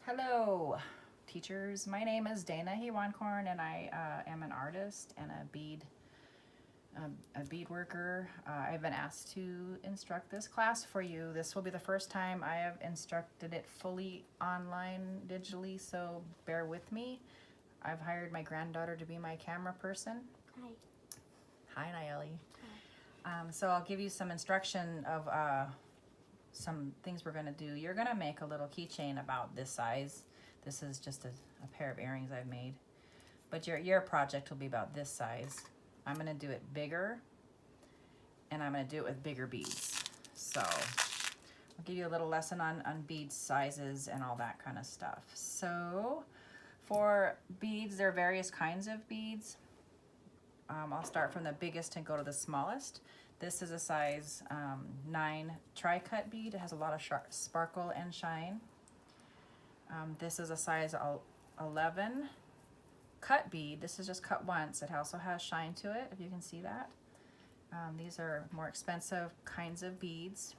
Hello, teachers. My name is Dana Hewankorn, and I am an artist and a bead worker. I've been asked to instruct this class for you. This will be the first time I have instructed it fully online digitally, so bear with me. I've hired my granddaughter to be my camera person. Hi. Hi, Nayeli. So I'll give you some instruction of some things we're going to do. You're going to make a little keychain about this size. This is just a pair of earrings I've made. But your project will be about this size. I'm going to do it bigger, and I'm going to do it with bigger beads. So I'll give you a little lesson on bead sizes and all that kind of stuff. So for beads, there are various kinds of beads. I'll start from the biggest and go to the smallest. This is a size 9 tri-cut bead. It has a lot of sparkle and shine. This is a size 11 cut bead. This is just cut once. It also has shine to it, if you can see that. These are more expensive kinds of beads.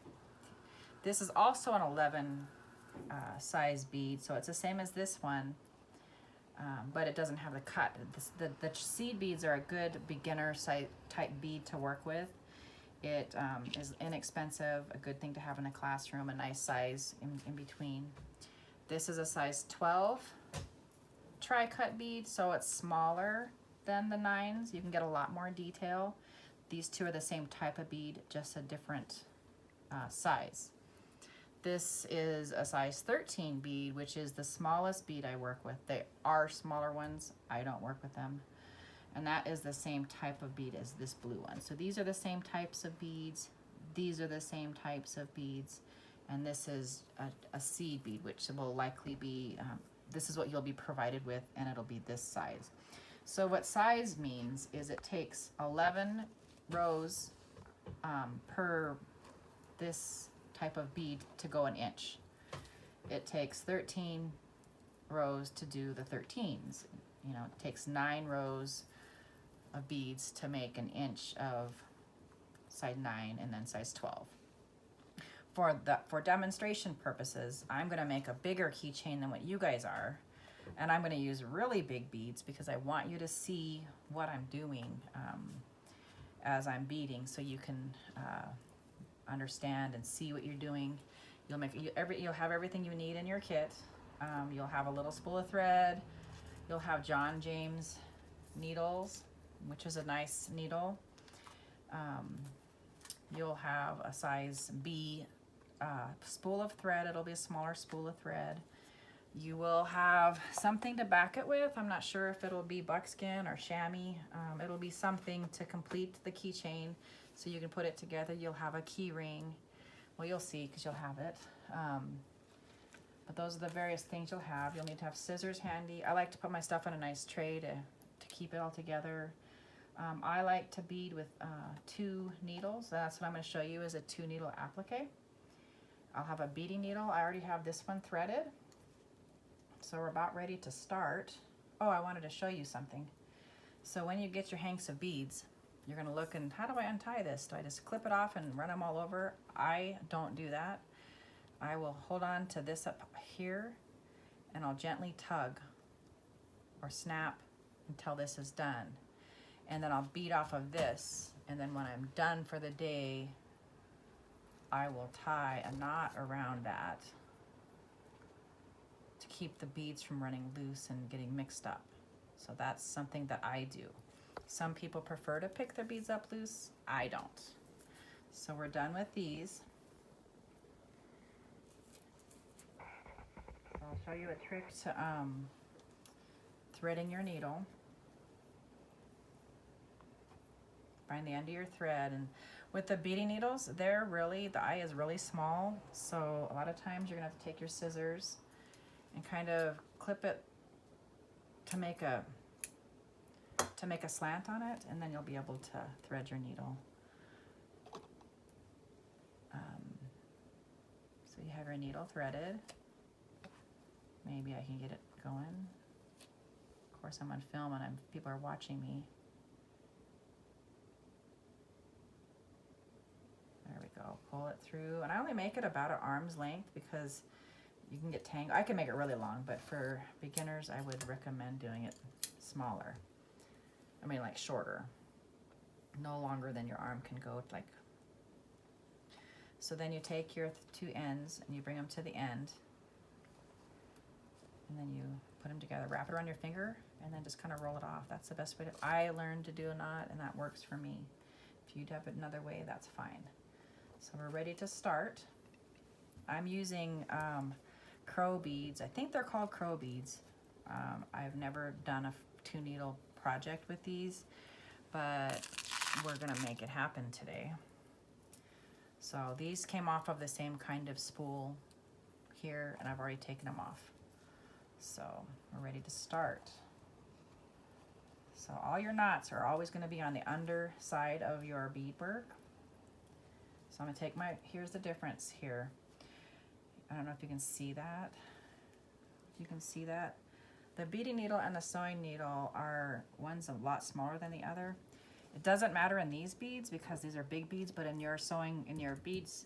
This is also an 11 size bead, so it's the same as this one, but it doesn't have the cut. The seed beads are a good beginner type bead to work with. It is inexpensive, a good thing to have in a classroom, a nice size in between. This is a size 12 tri-cut bead, so it's smaller than the 9s. You can get a lot more detail. These two are the same type of bead, just a different size. This is a size 13 bead, which is the smallest bead I work with. They are smaller ones. I don't work with them. And that is the same type of bead as this blue one. So these are the same types of beads. These are the same types of beads. And this is a seed bead, which will likely be, this is what you'll be provided with, and it'll be this size. So what size means is it takes 11 rows per this type of bead to go an inch. It takes 13 rows to do the 13s. You know, it takes 9 rows of beads to make an inch of size 9 and then size 12. For demonstration purposes, I'm going to make a bigger keychain than what you guys are, and I'm going to use really big beads because I want you to see what I'm doing as I'm beading, so you can understand and see what you're doing. You'll have everything you need in your kit. You'll have a little spool of thread. You'll have John James needles, which is a nice needle. You'll have a size B spool of thread. It'll be a smaller spool of thread. You will have something to back it with. I'm not sure if it'll be buckskin or chamois. It'll be something to complete the keychain so you can put it together. You'll have a key ring. Well, you'll see because you'll have it. But those are the various things you'll have. You'll need to have scissors handy. I like to put my stuff in a nice tray to keep it all together. I like to bead with 2 needles. That's what I'm going to show you, is a 2 needle applique. I'll have a beading needle. I already have this one threaded. So we're about ready to start. Oh, I wanted to show you something. So when you get your hanks of beads, you're going to look and, how do I untie this? Do I just clip it off and run them all over? I don't do that. I will hold on to this up here, and I'll gently tug or snap until this is done. And then I'll bead off of this, and then when I'm done for the day, I will tie a knot around that to keep the beads from running loose and getting mixed up. So that's something that I do. Some people prefer to pick their beads up loose. I don't. So we're done with these. I'll show you a trick to threading your needle. Find the end of your thread, and with the beading needles, the eye is really small, so a lot of times you're gonna have to take your scissors and kind of clip it to make a slant on it, and then you'll be able to thread your needle. So you have your needle threaded. Maybe I can get it going. Of course, I'm on film and people are watching me. There we go. Pull it through, and I only make it about an arm's length because you can get tangled. I can make it really long, but for beginners, I would recommend doing it smaller. I mean, like shorter. No longer than your arm can go, like. So then you take your two ends and you bring them to the end. And then you put them together, wrap it around your finger, and then just kind of roll it off. That's the best way to, I learned to do a knot, and that works for me. If you'd have it another way, that's fine. So we're ready to start. I'm using crow beads. I think they're called crow beads. I've never done a 2-needle project with these, but we're gonna make it happen today. So these came off of the same kind of spool here, and I've already taken them off. So we're ready to start. So all your knots are always going to be on the underside of your beadwork. So I'm going to take my, here's the difference here. I don't know if you can see that. You can see that. The beading needle and the sewing needle are, one's a lot smaller than the other. It doesn't matter in these beads because these are big beads, but in your sewing, in your beads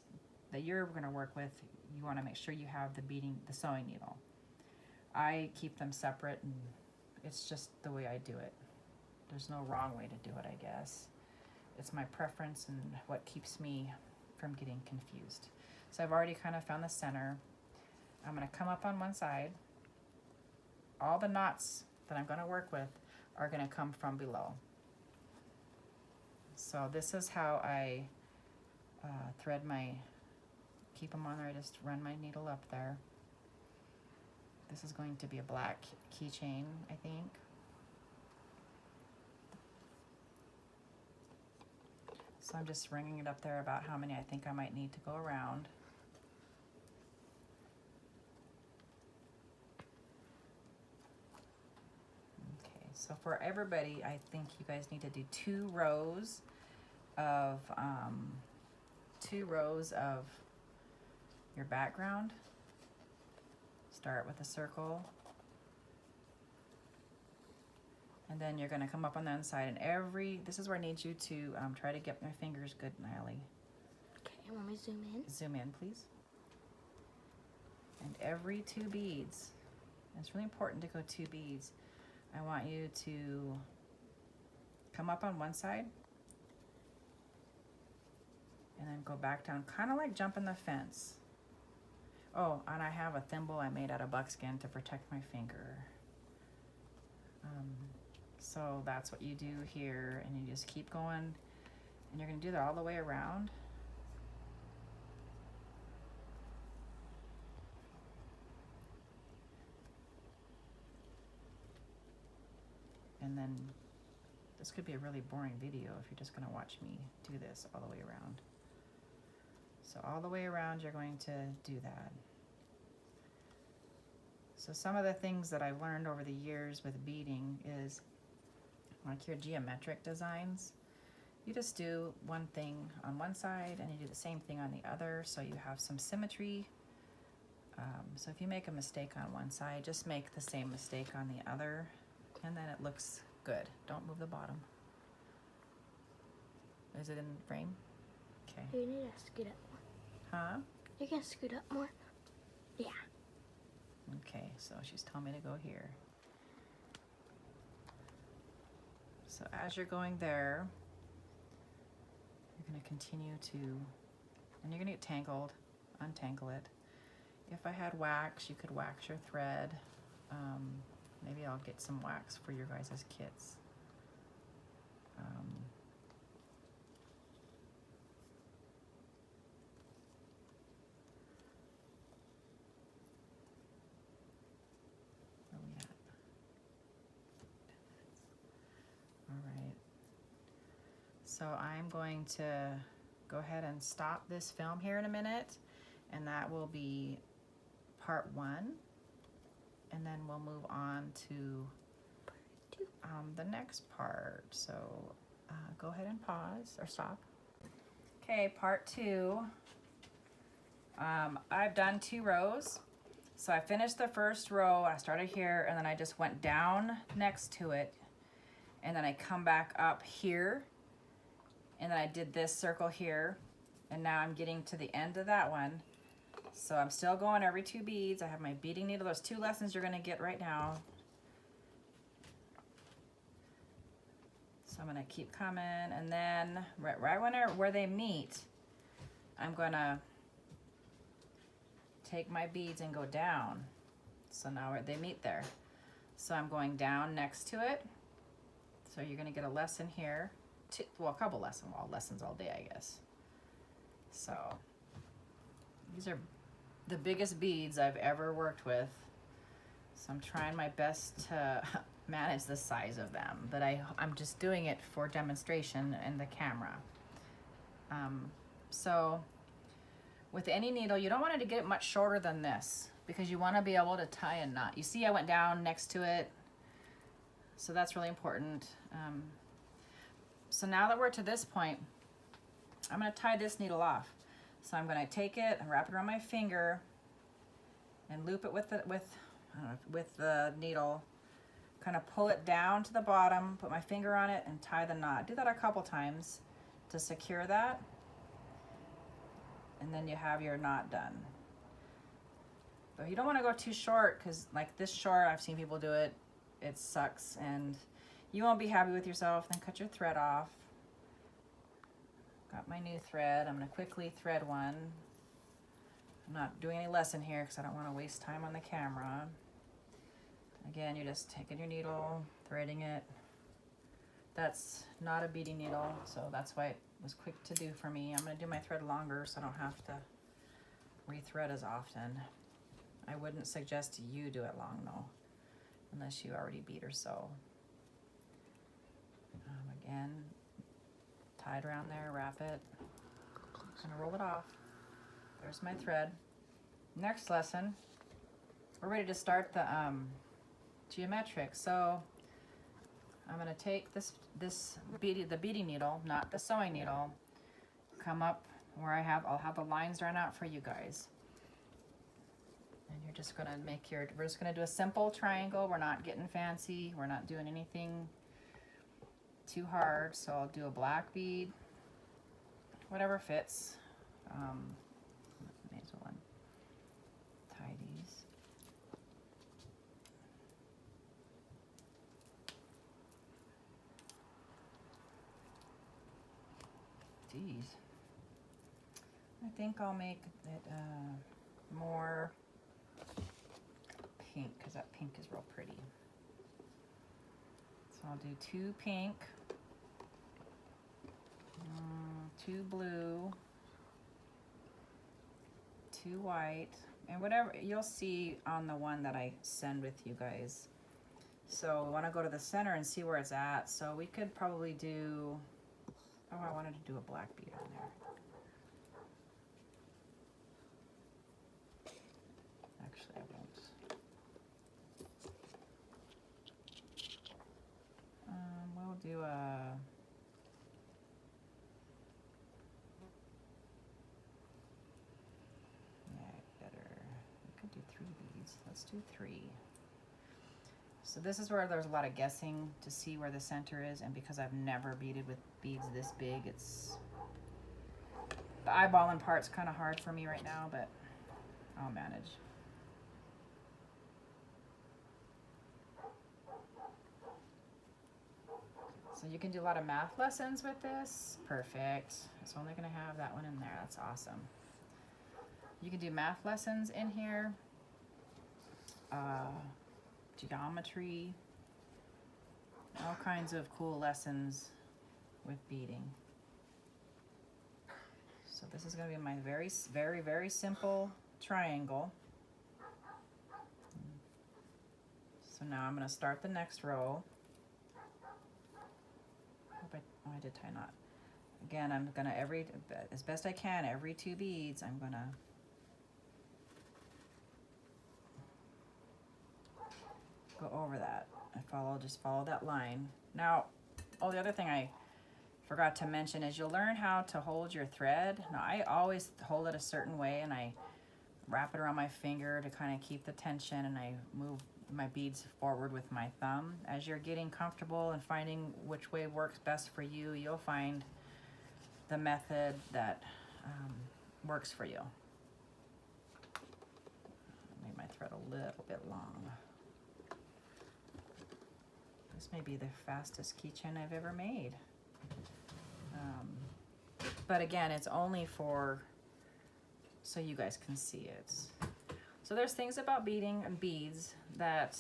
that you're going to work with, you want to make sure you have the sewing needle. I keep them separate, and it's just the way I do it. There's no wrong way to do it, I guess. It's my preference and what keeps me from getting confused. So I've already kind of found the center. I'm going to come up on one side. All the knots that I'm going to work with are going to come from below. So this is how I thread keep them on there. I just run my needle up there. This is going to be a black keychain, I think. So I'm just ringing it up there about how many I think I might need to go around. Okay, so for everybody, I think you guys need to do 2 rows of your background. Start with a circle, and then you're going to come up on the inside, and this is where I need you to try to get my fingers good, Niley. Okay, want me to zoom in? Zoom in, please. And every 2 beads, and it's really important to go 2 beads, I want you to come up on one side and then go back down, kind of like jumping the fence. Oh, and I have a thimble I made out of buckskin to protect my finger. So that's what you do here, and you just keep going, and you're going to do that all the way around. And then this could be a really boring video if you're just going to watch me do this all the way around. So all the way around, you're going to do that. So some of the things that I've learned over the years with beading is, like your geometric designs, you just do one thing on one side and you do the same thing on the other, so you have some symmetry. So if you make a mistake on one side, just make the same mistake on the other, and then it looks good. Don't move the bottom. Is it in frame? Okay. You need to scoot up more. Huh? You can scoot up more. Yeah. Okay, so she's telling me to go here. So as you're going there, you're going to continue to, and you're going to get tangled, untangle it. If I had wax, you could wax your thread. Maybe I'll get some wax for your guys' kits. So I'm going to go ahead and stop this film here in a minute, and that will be part 1, and then we'll move on to the next part. So go ahead and pause or stop. Okay, part 2. I've done 2 rows. So I finished the first row, I started here, and then I just went down next to it, and then I come back up here, and then I did this circle here, and now I'm getting to the end of that one. So I'm still going every 2 beads. I have my beading needle. There's 2 lessons you're gonna get right now. So I'm gonna keep coming, and then right where they meet, I'm gonna take my beads and go down. So now they meet there. So I'm going down next to it. So you're gonna get a lesson here. Well, a couple lessons all day, I guess. So these are the biggest beads I've ever worked with. So I'm trying my best to manage the size of them, but I'm just doing it for demonstration in the camera. So with any needle, you don't want it to get much shorter than this because you want to be able to tie a knot. You see I went down next to it, so that's really important. So now that we're to this point, I'm going to tie this needle off. So I'm going to take it and wrap it around my finger and loop it with the needle. Kind of pull it down to the bottom, put my finger on it, and tie the knot. Do that a couple times to secure that. And then you have your knot done. But you don't want to go too short because like this short, I've seen people do it. It sucks and you won't be happy with yourself. Then cut your thread off. Got my new thread. I'm going to quickly thread one. I'm not doing any lesson here because I don't want to waste time on the camera. Again, you're just taking your needle, threading it. That's not a beading needle, so that's why it was quick to do for me. I'm going to do my thread longer so I don't have to rethread as often. I wouldn't suggest you do it long though, unless you already bead or sew. Again, tied around there, wrap it, kind of roll it off. There's my thread. Next lesson, we're ready to start the geometric. So I'm going to take the beading needle, not the sewing needle, come up where I'll have the lines drawn out for you guys. And you're just going to we're just going to do a simple triangle. We're not getting fancy. We're not doing anything too hard. So I'll do a black bead, whatever fits. May as well tie these. Geez. I think I'll make it more pink because that pink is real pretty. So I'll do 2 pink, 2 blue, 2 white, and whatever you'll see on the one that I send with you guys. So I want to go to the center and see where it's at. So we could probably do, oh, I wanted to do a black bead on there. Actually, I won't. We'll do a, we could do 3 beads. Let's do 3. So this is where there's a lot of guessing to see where the center is, and because I've never beaded with beads this big, the eyeballing part's kind of hard for me right now, but I'll manage. So you can do a lot of math lessons with this. Perfect. It's only going to have that one in there. That's awesome. You can do math lessons in here. Geometry. All kinds of cool lessons with beading. So this is going to be my very, very, very simple triangle. So now I'm going to start the next row. I did tie a knot. Again, I'm gonna as best I can, every 2 beads, I'm gonna go over that. Just follow that line. Now, the other thing I forgot to mention is you'll learn how to hold your thread. Now, I always hold it a certain way, and I wrap it around my finger to kind of keep the tension, and I move my beads forward with my thumb. As you're getting comfortable and finding which way works best for you, you'll find the method that works for you. thread a little bit long. This may be the fastest keychain I've ever made. But again, it's only for so you guys can see it. So there's things about beading and beads that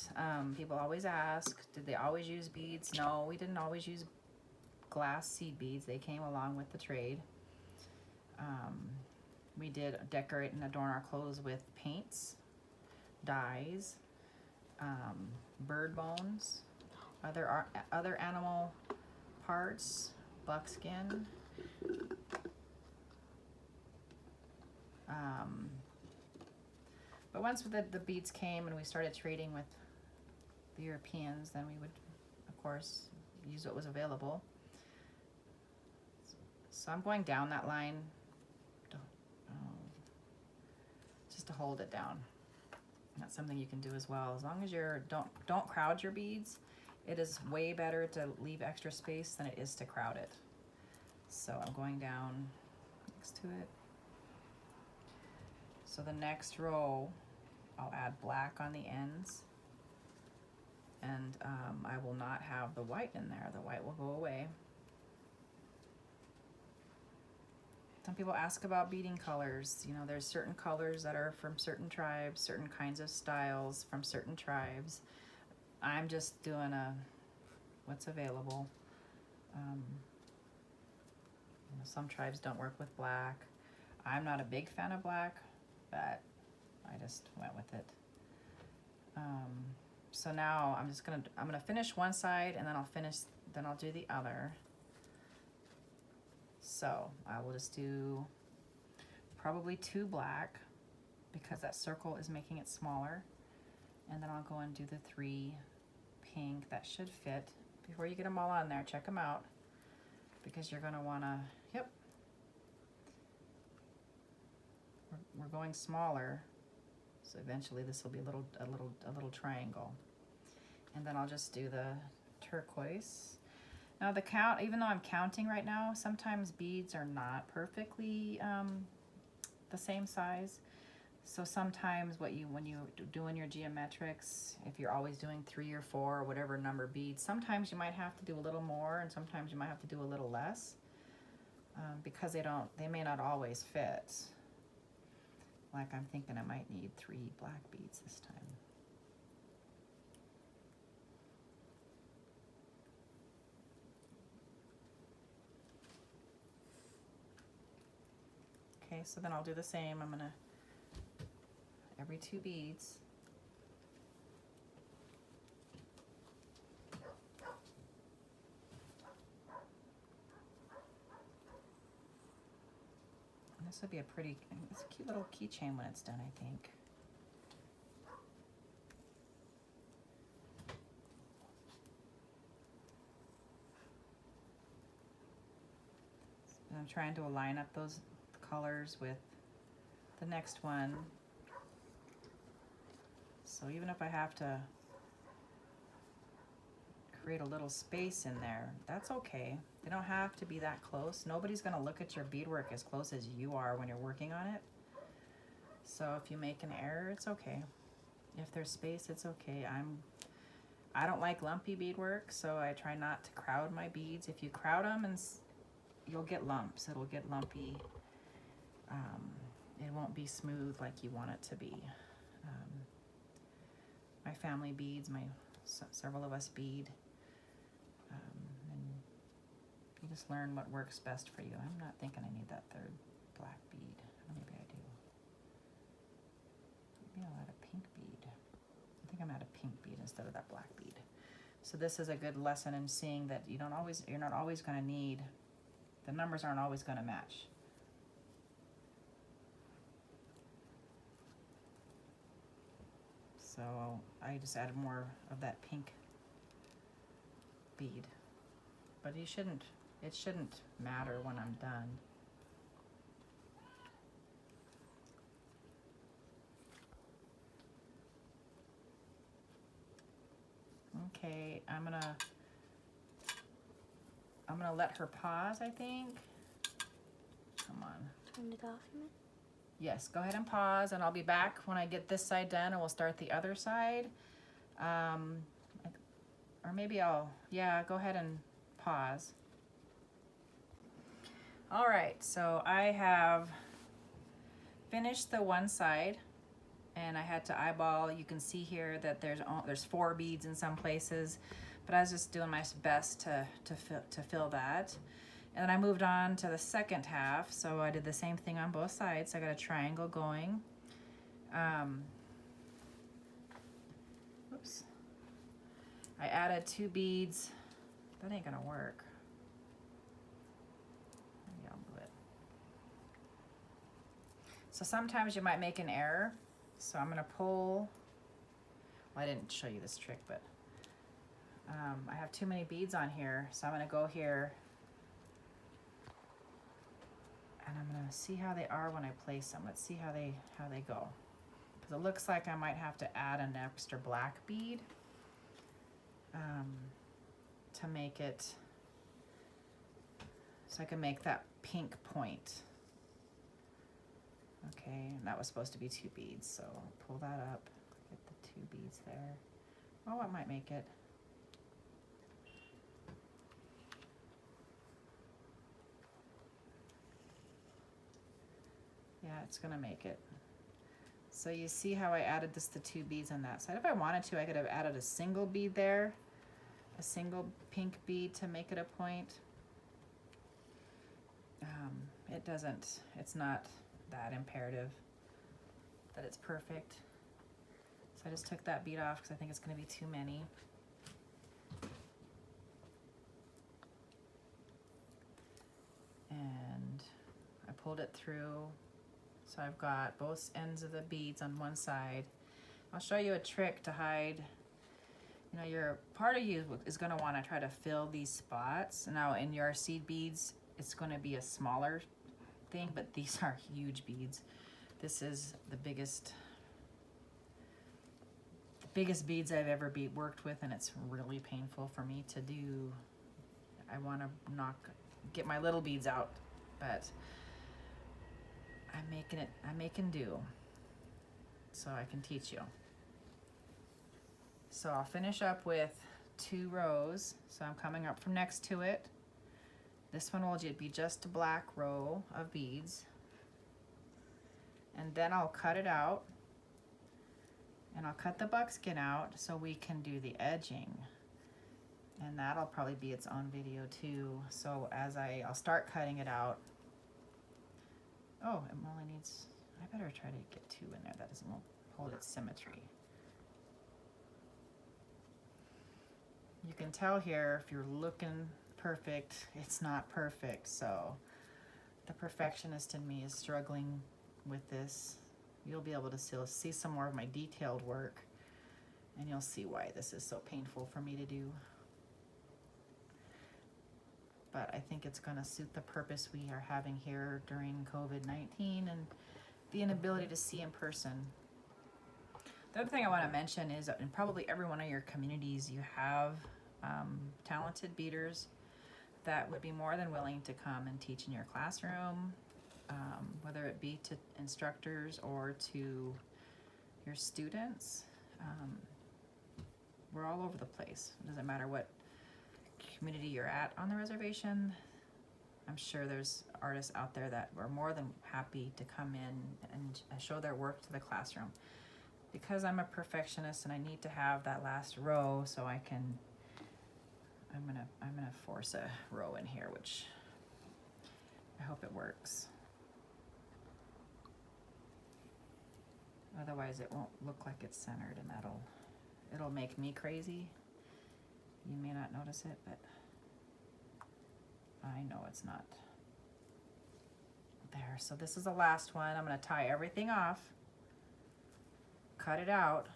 people always ask. Did they always use beads? No, we didn't always use glass seed beads. They came along with the trade. We did decorate and adorn our clothes with paints, dyes, bird bones, other animal parts, buckskin. But once the beads came and we started trading with the Europeans, then we would, of course, use what was available. So I'm going down that line just to hold it down. That's something you can do as well. As long as you're don't crowd your beads. It is way better to leave extra space than it is to crowd it. So I'm going down next to it. So the next row, I'll add black on the ends, and I will not have the white in there. The white will go away. Some people ask about beading colors. You know, there's certain colors that are from certain tribes, certain kinds of styles from certain tribes. I'm just doing what's available. You know, some tribes don't work with black. I'm not a big fan of black, but I just went with it. So now I'm gonna finish one side, and then I'll do the other. So I will just do probably 2 black because that circle is making it smaller, and then I'll go and do the 3 pink. That should fit. Before you get them all on there, check them out, because you're gonna wanna, yep. We're going smaller, so eventually this will be a little triangle. And then I'll just do the turquoise. Now the count, even though I'm counting right now, sometimes beads are not perfectly the same size. So sometimes when you're doing your geometrics, if you're always doing 3 or 4 or whatever number beads, sometimes you might have to do a little more, and sometimes you might have to do a little less, because they may not always fit. Like I'm thinking I might need 3 black beads this time. Okay, so then I'll do the same. I'm gonna, every 2 beads, and this will be it's a cute little keychain when it's done, I think. And I'm trying to line up those colors with the next one. So even if I have to create a little space in there, that's okay. They don't have to be that close. Nobody's gonna look at your beadwork as close as you are when you're working on it. So if you make an error, it's okay. If there's space, it's okay. I don't like lumpy beadwork, so I try not to crowd my beads. If you crowd them, you'll get lumps. It'll get lumpy. It won't be smooth like you want it to be. My family beads, several of us bead, and you just learn what works best for you. I'm not thinking I need that 3rd black bead. Maybe I do. Maybe I'll add a pink bead. I think I'm gonna add a pink bead instead of that black bead. So this is a good lesson in seeing that you're not always gonna need, the numbers aren't always gonna match. So I just added more of that pink bead, but it shouldn't matter when I'm done. Okay, I'm gonna let her pause, I think. Come on. Turn it off, you mean? Yes, go ahead and pause, and I'll be back when I get this side done, and we'll start the other side. Or maybe yeah, go ahead and pause. All right, so I have finished the one side, and I had to eyeball. You can see here that there's 4 beads in some places, but I was just doing my best to fill that. And then I moved on to the second half, so I did the same thing on both sides. I got a triangle going. Oops. I added 2 beads. That ain't gonna work. Maybe I'll move it. So sometimes you might make an error. So I'm gonna pull. Well, I didn't show you this trick, but I have too many beads on here, so I'm gonna go here. And I'm gonna see how they are when I place them. Let's see how they go. Because it looks like I might have to add an extra black bead to make it, so I can make that pink point. Okay, and that was supposed to be 2 beads, so I'll pull that up, get the 2 beads there. Oh, I might make it. Yeah, it's gonna make it. So you see how I added the 2 beads on that side. If I wanted to, I could have added a single bead there, a single pink bead to make it a point. It's not that imperative that it's perfect. So I just took that bead off because I think it's gonna be too many. And I pulled it through. So I've got both ends of the beads on one side. I'll show you a trick to hide. You know, your part of you is going to want to try to fill these spots. Now in your seed beads, it's going to be a smaller thing, but these are huge beads. This is the biggest beads I've ever worked with, and it's really painful for me to do. I want to get my little beads out, but I'm making do, so I can teach you. So I'll finish up with 2 rows. So I'm coming up from next to it. This one will be just a black row of beads. And then I'll cut it out. And I'll cut the buckskin out so we can do the edging. And that'll probably be its own video too. So I'll start cutting it out. Oh, it only needs, I better try to get 2 in there. That won't hold its symmetry. You can tell here, if you're looking perfect, it's not perfect. So the perfectionist in me is struggling with this. You'll be able to see some more of my detailed work, and you'll see why this is so painful for me to do. But I think it's going to suit the purpose we are having here during COVID-19 and the inability to see in person. The other thing I want to mention is that in probably every one of your communities, you have talented beaders that would be more than willing to come and teach in your classroom, whether it be to instructors or to your students. We're all over the place. It doesn't matter what community you're at on the reservation. I'm sure there's artists out there that are more than happy to come in and show their work to the classroom. Because I'm a perfectionist and I need to have that last row, so I'm gonna force a row in here, which I hope it works. Otherwise it won't look like it's centered, and it'll make me crazy. You may not notice it, but I know it's not there. So this is the last one. I'm gonna tie everything off, cut it out,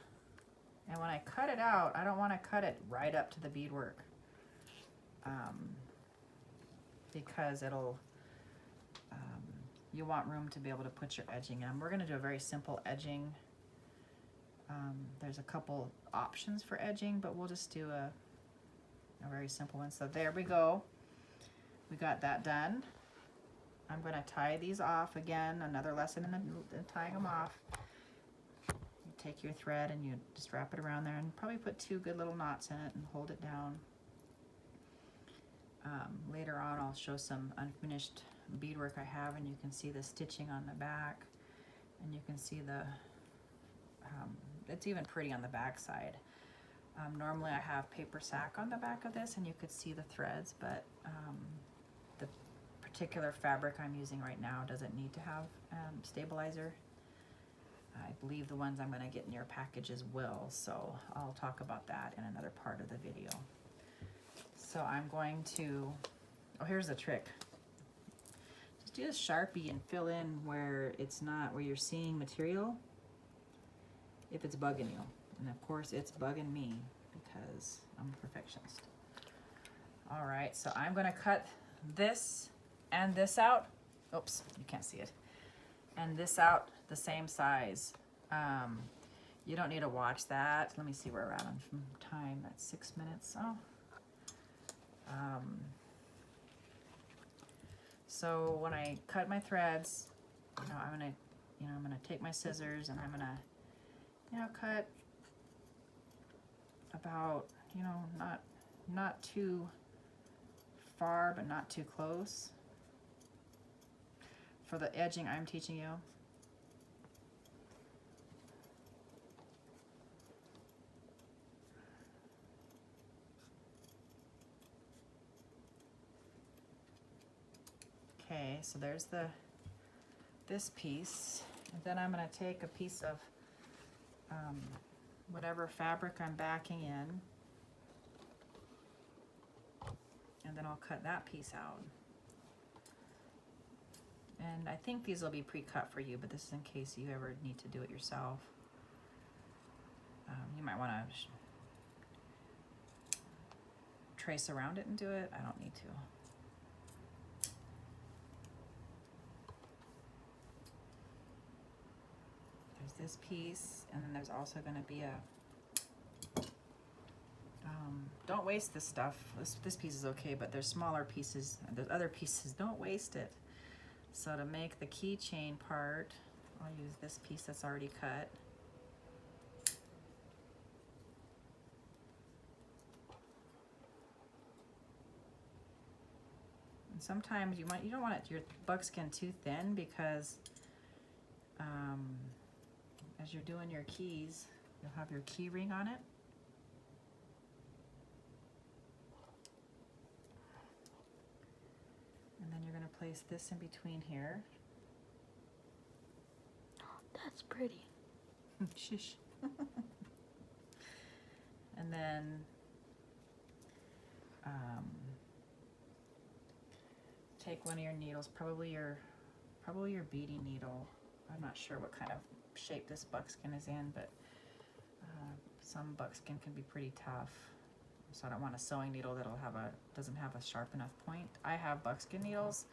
and when I cut it out, I don't want to cut it right up to the beadwork, because you want room to be able to put your edging in. We're gonna do a very simple edging. There's a couple options for edging, but we'll just do a very simple one. So there we go. We got that done. I'm going to tie these off again, another lesson in tying them off. You take your thread and you just wrap it around there and probably put 2 good little knots in it and hold it down. Later on I'll show some unfinished beadwork I have, and you can see the stitching on the back, and you can see the, it's even pretty on the back side. Normally I have paper sack on the back of this and you could see the threads, but the particular fabric I'm using right now doesn't need to have stabilizer. I believe the ones I'm going to get in your packages will, so I'll talk about that in another part of the video. So I'm going to, oh, here's the trick. Just do a Sharpie and fill in where it's not, where you're seeing material, if it's bugging you. And of course it's bugging me because I'm a perfectionist. All right, so I'm gonna cut this and this out. Oops, you can't see it. And this out the same size. You don't need to watch that. Let me see where we're at on time. That's 6 minutes. Oh. So when I cut my threads, I'm gonna take my scissors and I'm gonna, cut about, not too far, but not too close. For the edging I'm teaching you. Okay, so there's this piece, and then I'm going to take a piece of whatever fabric I'm backing in, and then I'll cut that piece out. And I think these will be pre-cut for you, but this is in case you ever need to do it yourself. You might want to trace around it and do it. I don't need to. This piece, and then there's also going to be a don't waste this stuff. This piece is okay, but there's smaller pieces, there's other pieces, don't waste it. So to make the keychain part, I'll use this piece that's already cut. And sometimes you don't want your buckskin too thin, because as you're doing your keys, you'll have your key ring on it. And then you're going to place this in between here. That's pretty. Shush. And then take one of your needles, probably your beading needle. I'm not sure what kind of shape this buckskin is in, but some buckskin can be pretty tough, so I don't want a sewing needle that'll doesn't have a sharp enough point. I have buckskin needles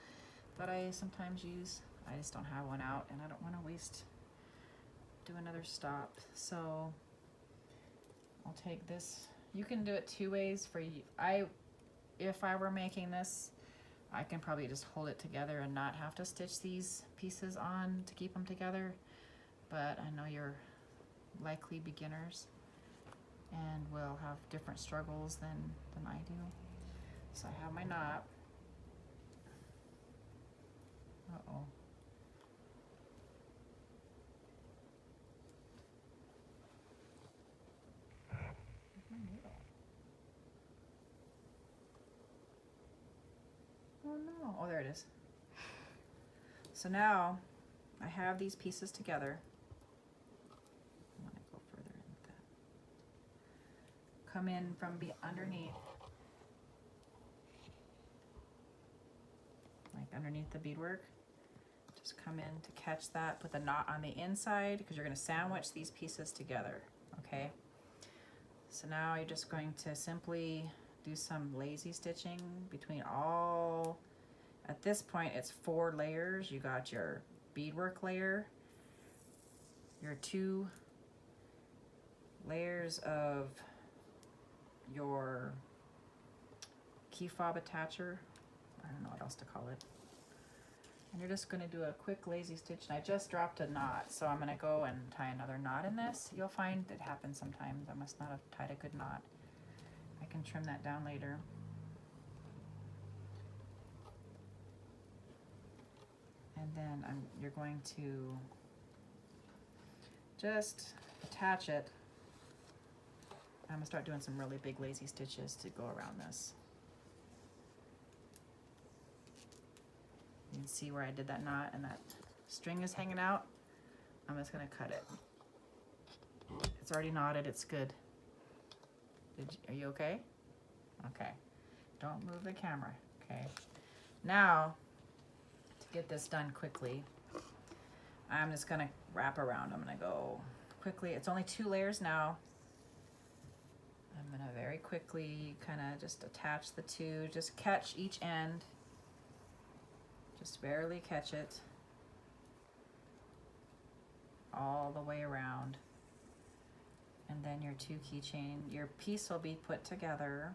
that I sometimes use. I just don't have one out, and I don't want to do another stop. So I'll take this. You can do it 2 ways. If I were making this, I can probably just hold it together and not have to stitch these pieces on to keep them together. But I know you're likely beginners and will have different struggles than I do. So I have my knot. Uh-oh. Where's my needle? Oh no. Oh, there it is. So now I have these pieces together. I want to go further in with that. Come in from underneath. Like underneath the beadwork. Just come in to catch that. Put the knot on the inside, because you're going to sandwich these pieces together. Okay? So now you're just going to simply do some lazy stitching between all. At this point, it's 4 layers. You got your beadwork layer, your 2 layers of your key fob attacher. I don't know what else to call it. And you're just going to do a quick lazy stitch, and I just dropped a knot, so I'm going to go and tie another knot in this. You'll find it happens sometimes. I must not have tied a good knot. I can trim that down later. And then you're going to just attach it. I'm going to start doing some really big lazy stitches to go around this. You can see where I did that knot and that string is hanging out. I'm just going to cut it. It's already knotted, it's good. Are you okay? Okay. Don't move the camera, okay? Now, to get this done quickly, I'm just going to wrap around. I'm going to go quickly. It's only 2 layers now. I'm going to very quickly kind of just attach the 2, just catch each end. Just barely catch it all the way around. And then your 2 keychain, your piece will be put together.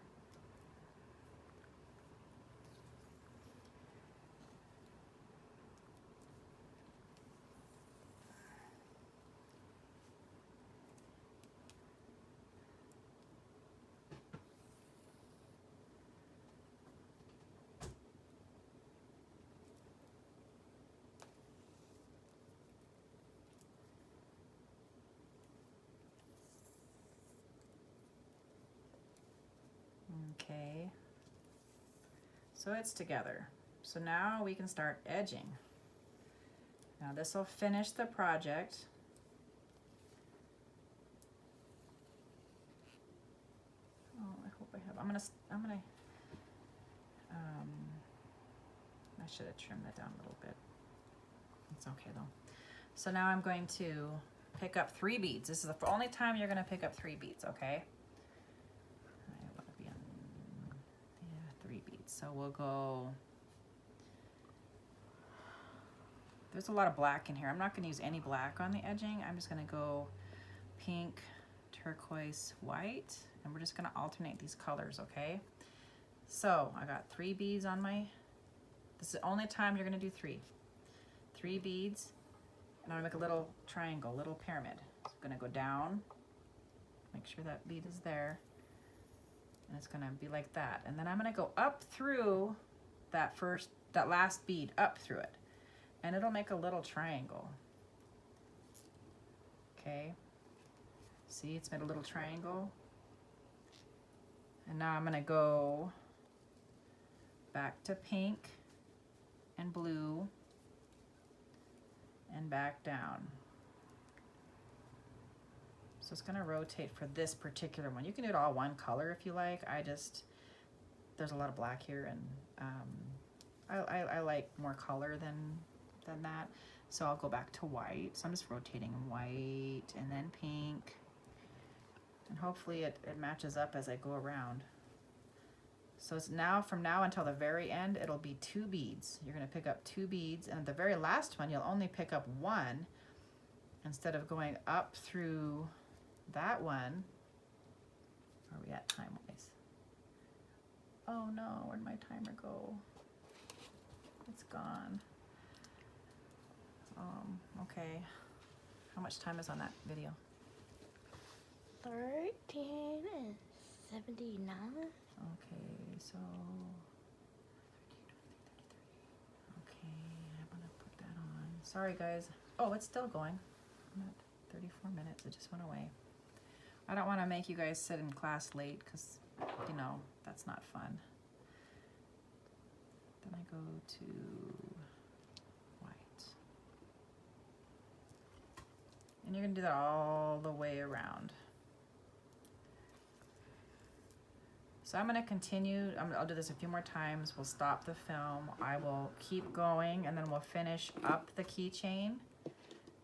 Okay, so it's together. So now we can start edging. Now this will finish the project. Oh, I hope I have, I should have trimmed that down a little bit. It's okay though. So now I'm going to pick up 3 beads. This is the only time you're gonna pick up 3 beads, okay? So we'll go, there's a lot of black in here. I'm not going to use any black on the edging. I'm just going to go pink, turquoise, white, and we're just going to alternate these colors, okay? So I got 3 beads on my, this is the only time you're going to do 3. 3 beads, and I'm going to make a little triangle, little pyramid. So I'm going to go down, make sure that bead is there. And it's gonna be like that. And then I'm gonna go up through that last bead, up through it. And it'll make a little triangle. Okay. See, it's made a little triangle. And now I'm gonna go back to pink and blue and back down. So it's going to rotate for this particular one. You can do it all one color if you like. There's a lot of black here, and I like more color than that. So I'll go back to white. So I'm just rotating white and then pink. And hopefully it matches up as I go around. So it's now, from now until the very end, it'll be 2 beads. You're going to pick up 2 beads, and the very last one, you'll only pick up 1 instead of going up through that one. Where are we at time-wise? Oh no, where'd my timer go? It's gone. Okay. How much time is on that video? 13 and 79. Okay, so okay, I'm gonna put that on. Sorry guys. Oh, it's still going. I'm at 34 minutes. It just went away. I don't want to make you guys sit in class late because, you know, that's not fun. Then I go to white. And you're going to do that all the way around. So I'm going to continue. I'll do this a few more times. We'll stop the film. I will keep going, and then we'll finish up the keychain.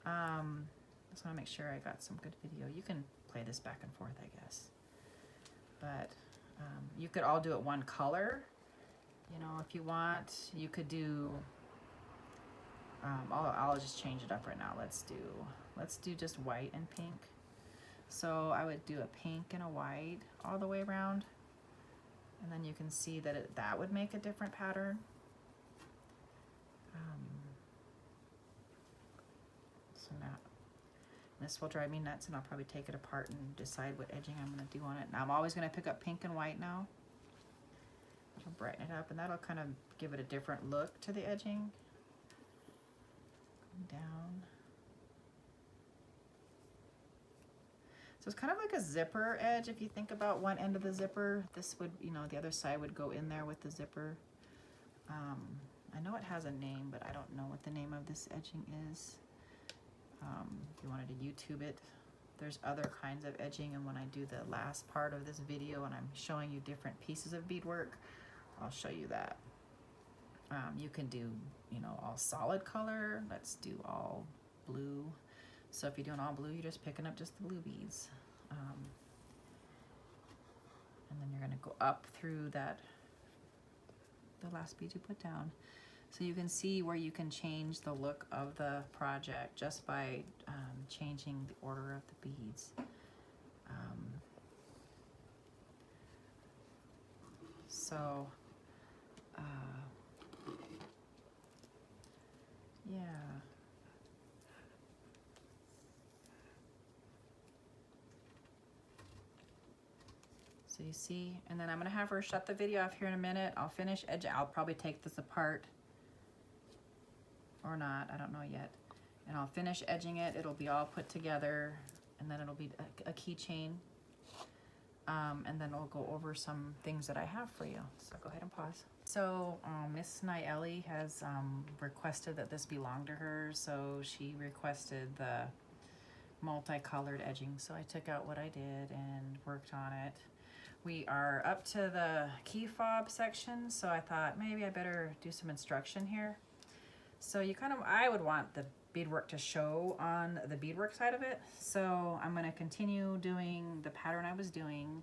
Just want to make sure I got some good video. You can play this back and forth, I guess. But you could all do it one color. You know, if you want, you could do, I'll just change it up right now. Let's do just white and pink. So I would do a pink and a white all the way around. And then you can see that that would make a different pattern. So now, this will drive me nuts, and I'll probably take it apart and decide what edging I'm gonna do on it. Now I'm always gonna pick up pink and white now. I'll brighten it up, and that'll kind of give it a different look to the edging. Down. So it's kind of like a zipper edge. If you think about one end of the zipper, this would, you know, the other side would go in there with the zipper. I know it has a name, but I don't know what the name of this edging is. If you wanted to YouTube it, there's other kinds of edging, and when I do the last part of this video and I'm showing you different pieces of beadwork, I'll show you that. You can do, you know, all solid color. Let's do all blue. So if you're doing all blue, you're just picking up just the blue beads. And then you're gonna go up through that, the last bead you put down. So you can see where you can change the look of the project just by changing the order of the beads. Yeah. So you see, and then I'm gonna have her shut the video off here in a minute. I'll finish edge. I'll probably take this apart or not, I don't know yet. And I'll finish edging it. It'll be all put together, and then it'll be a keychain. And then we'll go over some things that I have for you. So go ahead and pause. So Miss Nayeli has requested that this belong to her, so she requested the multicolored edging. So I took out what I did and worked on it. We are up to the key fob section, so I thought maybe I better do some instruction here. So you kind of, I would want the beadwork to show on the beadwork side of it. So I'm going to continue doing the pattern I was doing,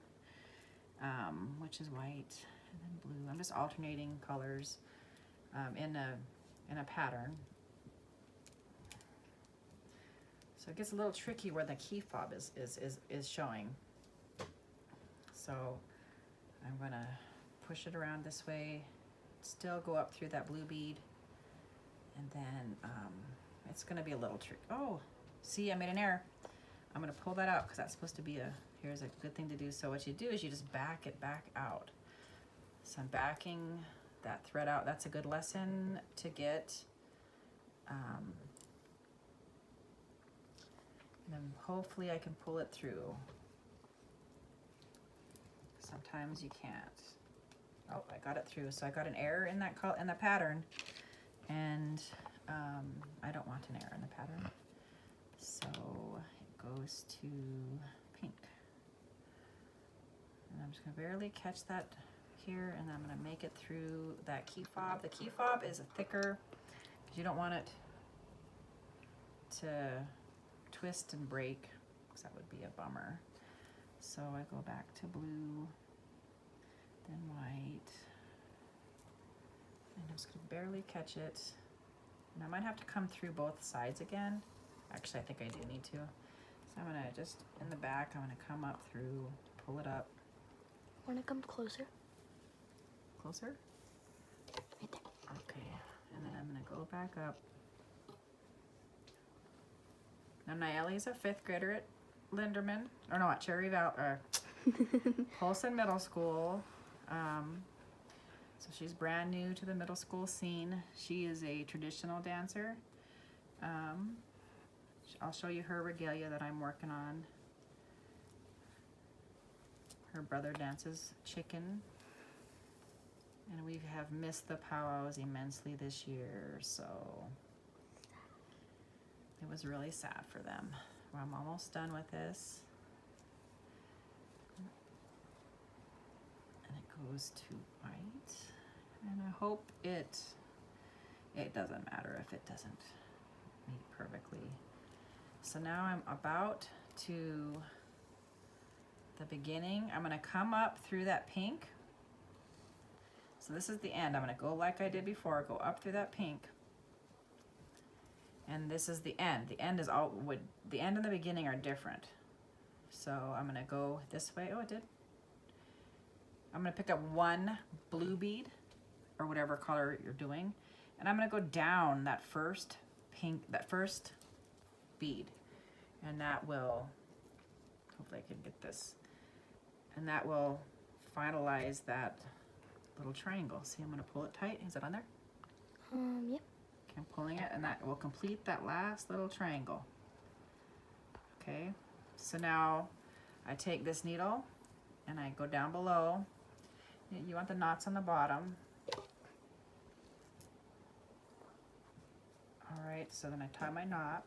which is white and then blue. I'm just alternating colors in a pattern. So it gets a little tricky where the key fob is showing. So I'm going to push it around this way, still go up through that blue bead, and then it's going to be a little tricky. Oh, see, I made an error. I'm going to pull that out because that's supposed to be here's a good thing to do. So what you do is you just back it back out. So I'm backing that thread out. That's a good lesson to get. And then hopefully I can pull it through. Sometimes you can't. Oh, I got it through. So I got an error in that in the pattern, and I don't want an error in the pattern. So it goes to pink. And I'm just gonna barely catch that here, and I'm gonna make it through that key fob. The key fob is thicker because you don't want it to twist and break, because that would be a bummer. So I go back to blue, then white, and I'm just gonna barely catch it. And I might have to come through both sides again. Actually, I think I do need to. So I'm gonna just, in the back, I'm gonna come up through, pull it up. Wanna come closer? Closer? Right there. Okay, and then I'm gonna go back up. Now Nayeli's a 5th grader at Linderman, or no, at Cherry Valley, Polson Middle School. So she's brand new to the middle school scene. She is a traditional dancer. I'll show you her regalia that I'm working on. Her brother dances chicken. And we have missed the powwows immensely this year, so it was really sad for them. Well, I'm almost done with this. And it goes to white. And I hope it doesn't matter if it doesn't meet perfectly. So now I'm about to the beginning. I'm gonna come up through that pink. So this is the end. I'm gonna go like I did before, go up through that pink. And this is the end. The end is all would, the end and the beginning are different. So I'm gonna go this way. Oh, it did. I'm gonna pick up one blue bead or whatever color you're doing. And I'm gonna go down that first pink, that first bead. And that will, hopefully I can get this, and that will finalize that little triangle. See, I'm gonna pull it tight. Is it on there? Yep. Okay, I'm pulling it, and that will complete that last little triangle. Okay, so now I take this needle and I go down below. You want the knots on the bottom. All right, so then I tie my knot,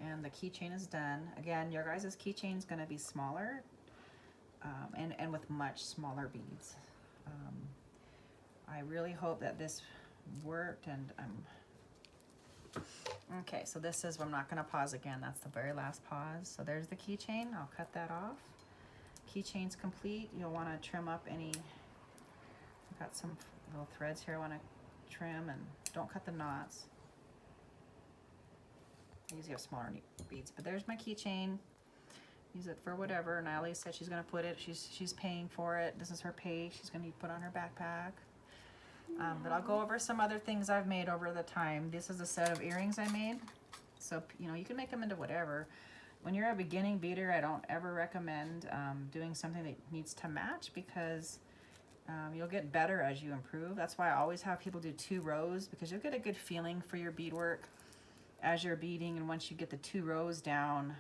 and the keychain is done. Again, your guys' keychain is gonna be smaller, and with much smaller beads. I really hope that this worked, and okay, so this is, I'm not gonna pause again. That's the very last pause. So there's the keychain. I'll cut that off. Keychain's complete. You'll wanna trim up any, I've got some little threads here I wanna trim, and don't cut the knots. I usually have smaller beads, but there's my keychain. Use it for whatever. Natalie said she's gonna put it, she's paying for it. This is her pay. She's gonna put on her backpack. But I'll go over some other things I've made over the time. This is a set of earrings I made. So, you know, you can make them into whatever. When you're a beginning beader, I don't ever recommend doing something that needs to match, because you'll get better as you improve. That's why I always have people do 2 rows, because you'll get a good feeling for your beadwork as you're beading. And once you get the 2 rows down,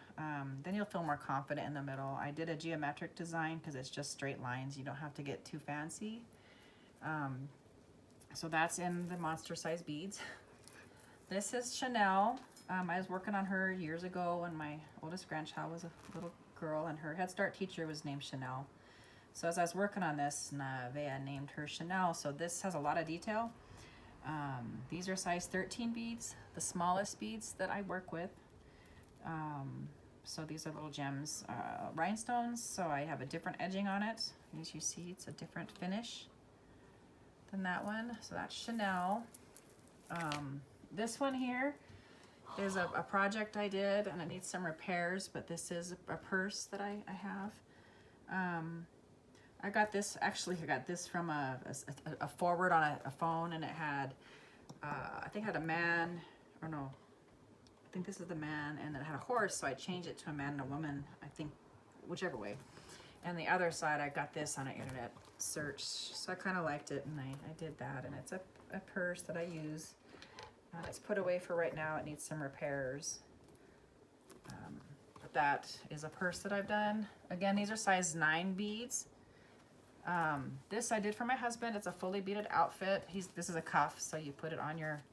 then you'll feel more confident in the middle. I did a geometric design because it's just straight lines. You don't have to get too fancy. So that's in the monster size beads. This is Chanel. I was working on her years ago when my oldest grandchild was a little girl, and her Head Start teacher was named Chanel. So as I was working on this, Nevaeh named her Chanel. So this has a lot of detail. These are size 13 beads, the smallest beads that I work with. So these are little gems, rhinestones. So I have a different edging on it. As you see, it's a different finish than that one. So that's Chanel. This one here is a project I did, and it needs some repairs, but this is a purse that I have. I got this from a forward on a phone, and it had, I think it had a man, or no, I think this is the man, and it had a horse, so I changed it to a man and a woman, I think, whichever way. And the other side, I got this on an internet search, so I kind of liked it, and I did that, and it's a purse that I use. It's put away for right now. It needs some repairs. But that is a purse that I've done. Again, these are size 9 beads. This I did for my husband. It's a fully beaded outfit. This is a cuff, so you put it on your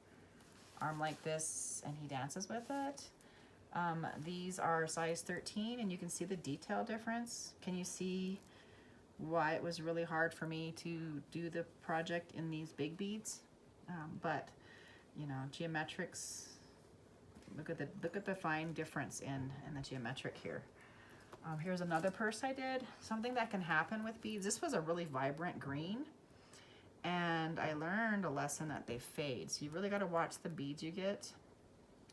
arm like this, and he dances with it. These are size 13, and you can see the detail difference. Can you see why it was really hard for me to do the project in these big beads? But you know, geometrics, look at the fine difference in the geometric here. Here's another purse I did. Something that can happen with beads. This was a really vibrant green, and I learned a lesson that they fade. So you really got to watch the beads you get.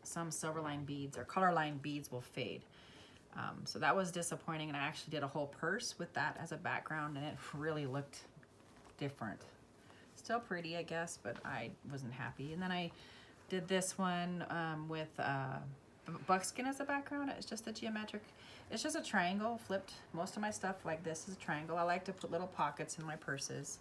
Some silver line beads or color line beads will fade. So that was disappointing, and I actually did a whole purse with that as a background, and it really looked different. Still pretty, I guess, but I wasn't happy. And then I did this one with buckskin as a background. It's just a geometric, it's just a triangle flipped. Most of my stuff like this is a triangle. I like to put little pockets in my purses.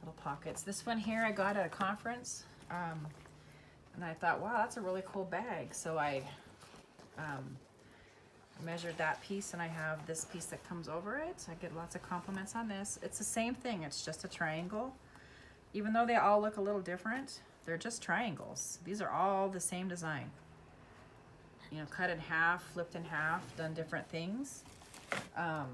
Little pockets. This one here I got at a conference. And I thought, wow, that's a really cool bag. So I measured that piece, and I have this piece that comes over it. I get lots of compliments on this. It's the same thing. It's just a triangle. Even though they all look a little different, they're just triangles. These are all the same design. You know, cut in half, flipped in half, done different things. I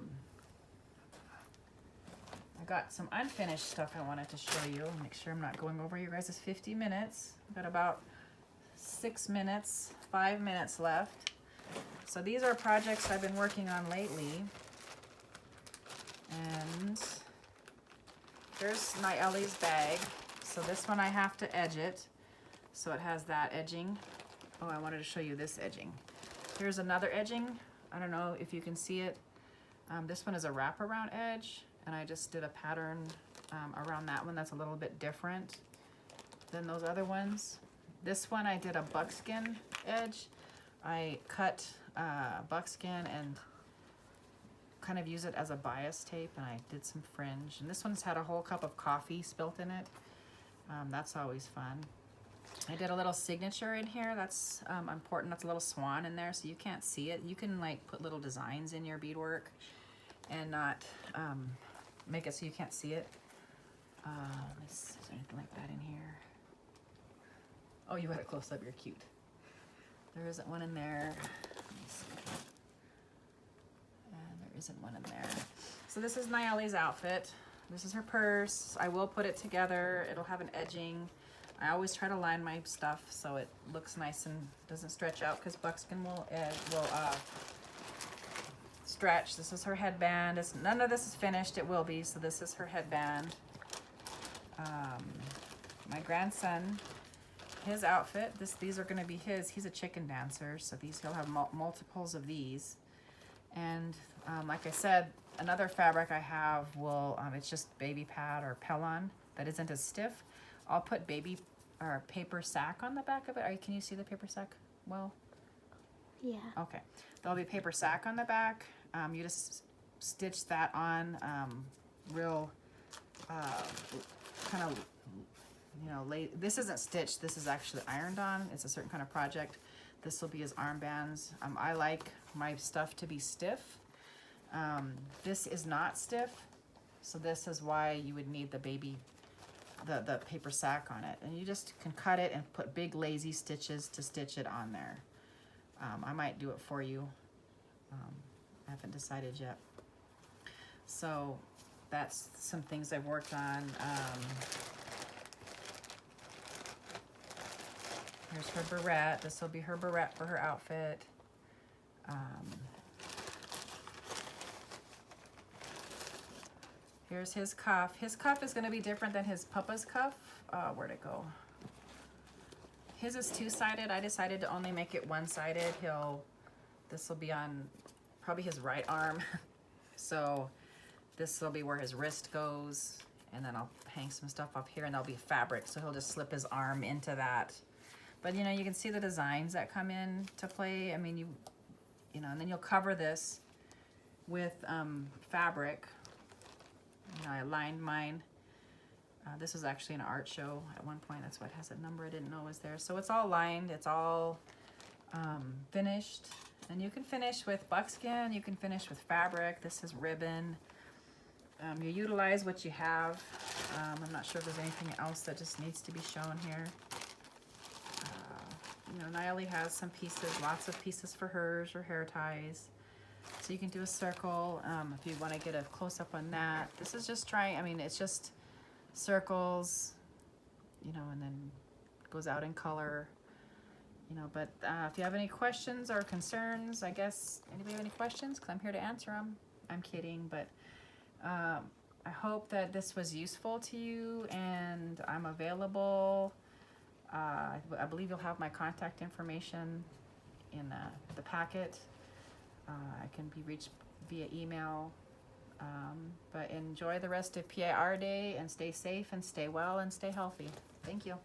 got some unfinished stuff I wanted to show you. Make sure I'm not going over you guys' 50 minutes. I've got about 5 minutes left. So these are projects I've been working on lately. And there's Nayeli's bag. So this one I have to edge it. So it has that edging. Oh, I wanted to show you this edging. Here's another edging. I don't know if you can see it. This one is a wraparound edge, and I just did a pattern around that one that's a little bit different than those other ones. This one I did a buckskin edge. I cut buckskin and kind of use it as a bias tape, and I did some fringe. And this one's had a whole cup of coffee spilt in it. That's always fun. I did a little signature in here. That's important. That's a little swan in there, so you can't see it. You can like put little designs in your beadwork and not make it so you can't see it. Is there anything like that in here? Oh, you had a close up. You're cute. There isn't one in there. Let me see. And there isn't one in there. So this is Nayeli's outfit. This is her purse. I will put it together. It'll have an edging. I always try to line my stuff so it looks nice and doesn't stretch out, because buckskin will stretch. This is her headband. None of this is finished. It will be. So this is her headband. My grandson, his outfit. These are going to be his. He's a chicken dancer, so he'll have multiples of these. And like I said, another fabric I have it's just baby pad or Pellon that isn't as stiff. I'll put paper sack on the back of it. Can you see the paper sack well? Yeah. Okay. There'll be paper sack on the back. You just stitch that on real kind of, this isn't stitched. This is actually ironed on. It's a certain kind of project. This will be his armbands. I like my stuff to be stiff. This is not stiff, so this is why you would need the paper sack on it. And you just can cut it and put big lazy stitches to stitch it on there. I might do it for you. I haven't decided yet. So that's some things I've worked on. Here's her barrette. This will be her barrette for her outfit. Here's his cuff. His cuff is going to be different than his Papa's cuff. Where'd it go? His is two-sided. I decided to only make it one-sided. This will be on probably his right arm. So this will be where his wrist goes. And then I'll hang some stuff up here, and there'll be fabric. So he'll just slip his arm into that. But you can see the designs that come in to play. I mean, and then you'll cover this with fabric. I lined mine. This was actually an art show at one point. That's why it has a number I didn't know was there. So it's all lined. It's all finished. And you can finish with buckskin. You can finish with fabric. This is ribbon. You utilize what you have. I'm not sure if there's anything else that just needs to be shown here. Nayeli has some pieces, lots of pieces for hers, or hair ties. So you can do a circle if you want to get a close-up on that. This is just it's just circles, and then goes out in color. But if you have any questions or concerns, I guess, anybody have any questions? Because I'm here to answer them. I'm kidding, but I hope that this was useful to you, and I'm available. I believe you'll have my contact information in the packet. I can be reached via email. But enjoy the rest of PIR Day, and stay safe and stay well and stay healthy. Thank you.